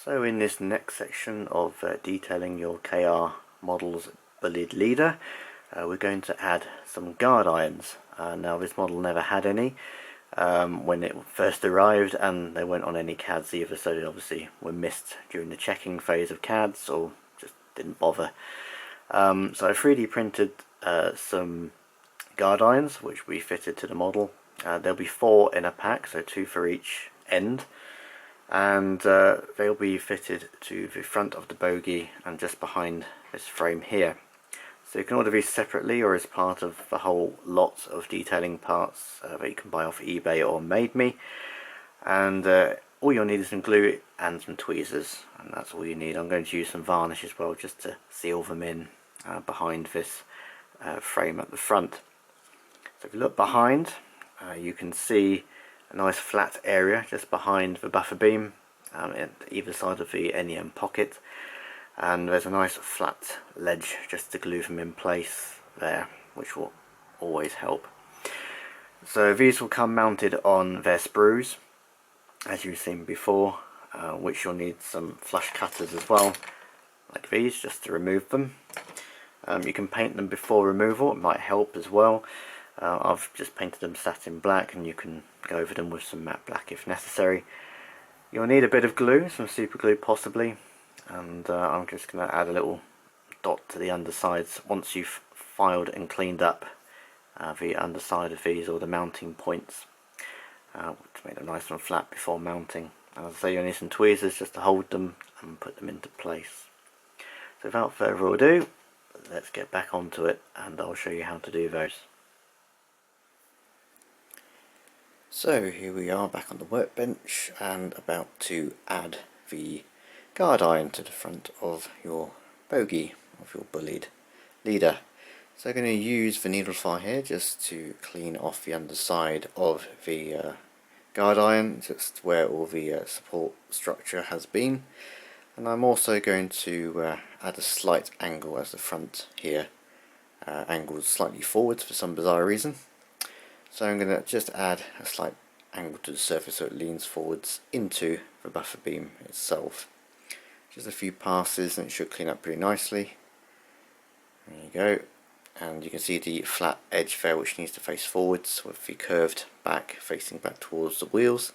So in this next section of detailing your KR model's Bulleid Leader, we're going to add some guard irons. Now this model never had any when it first arrived, and they weren't on any CADs either, so they obviously were missed during the checking phase of CADs or just didn't bother. So I 3D printed some guard irons which we fitted to the model. There'll be 4 in a pack, so 2 for each end, and they'll be fitted to the front of the bogie and just behind this frame here. So you can order these separately or as part of the whole lot of detailing parts that you can buy off eBay or MadeMe. And all you'll need is some glue and some tweezers, and that's all you need. I'm going to use some varnish as well just to seal them in behind this frame at the front. So if you look behind, you can see a nice flat area just behind the buffer beam at either side of the NEM pocket, and there's a nice flat ledge just to glue them in place there, which will always help. So these will come mounted on their sprues as you've seen before, which you'll need some flush cutters as well, like these, just to remove them. You can paint them before removal, it might help as well. I've just painted them satin black, and you can go over them with some matte black if necessary. You'll need a bit of glue, some super glue possibly, and I'm just going to add a little dot to the undersides once you've filed and cleaned up the underside of these, or the mounting points, to make them nice and flat before mounting. And as I say, you'll need some tweezers just to hold them and put them into place. So without further ado, let's get back onto it and I'll show you how to do those. So here we are back on the workbench and about to add the guard iron to the front of your bogie, of your Bulleid Leader. So I'm going to use the needle file here just to clean off the underside of the guard iron, just where all the support structure has been. And I'm also going to add a slight angle as the front here, angled slightly forwards for some bizarre reason. So I'm going to just add a slight angle to the surface so it leans forwards into the buffer beam itself. Just a few passes and it should clean up pretty nicely. There you go. And you can see the flat edge there which needs to face forwards, with the curved back facing back towards the wheels.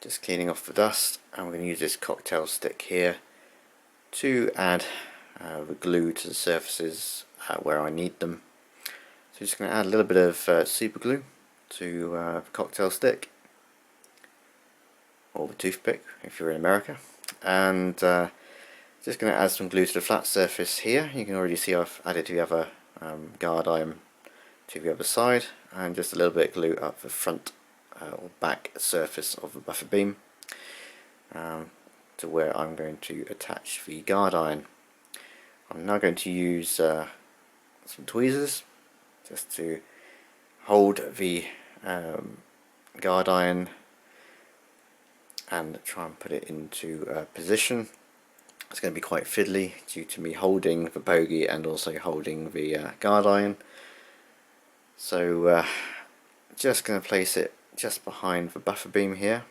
Just cleaning off the dust, and we're going to use this cocktail stick here to add the glue to the surfaces where I need them. So just going to add a little bit of super glue to the cocktail stick, or the toothpick if you're in America, and just going to add some glue to the flat surface here. You can already see I've added the other guard iron to the other side, and just a little bit of glue up the front or back surface of the buffer beam to where I'm going to attach the guard iron. I'm now going to use some tweezers just to hold the guard iron and try and put it into position. It's going to be quite fiddly due to me holding the bogie and also holding the guard iron. So just going to place it just behind the buffer beam here,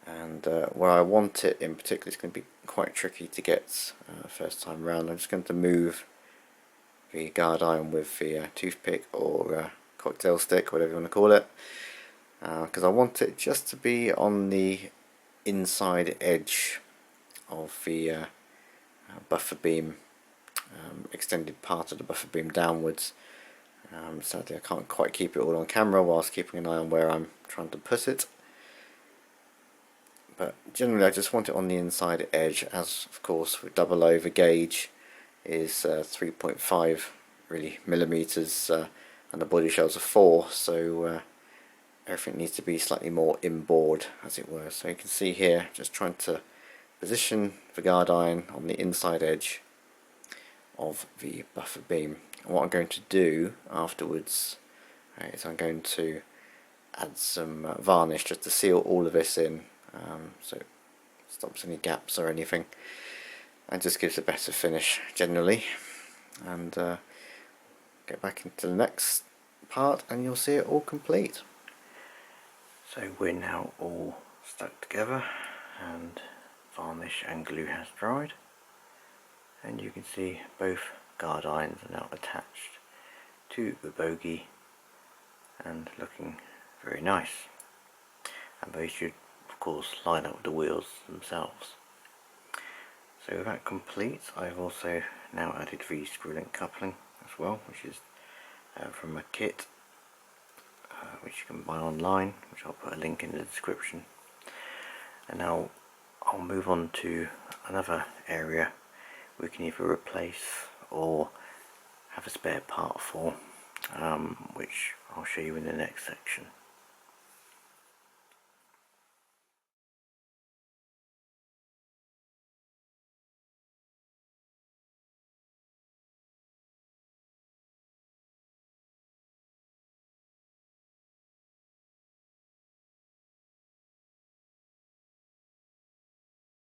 and where I want it in particular is going to be quite tricky to get first time round. I'm just going to move the guard iron with the toothpick or cocktail stick, whatever you want to call it, because I want it just to be on the inside edge of the buffer beam, extended part of the buffer beam downwards. Sadly I can't quite keep it all on camera whilst keeping an eye on where I'm trying to put it, but generally I just want it on the inside edge, as of course with double O the gauge is 3.5 really millimeters, and the body shells are 4, so everything needs to be slightly more inboard, as it were. So you can see here, just trying to position the guard iron on the inside edge of the buffer beam. And what I'm going to do afterwards is I'm going to add some varnish just to seal all of this in, so it stops any gaps or anything, and just gives a better finish generally. And get back into the next part and you'll see it all complete. So we're now all stuck together. and varnish and glue has dried, and you can see both guard irons are now attached to the bogie and looking very nice, and they should of course line up with the wheels themselves. So that completes. I've also now added the screw link coupling as well, which is from a kit which you can buy online, which I'll put a link in the description. And now I'll move on to another area we can either replace or have a spare part for, which I'll show you in the next section.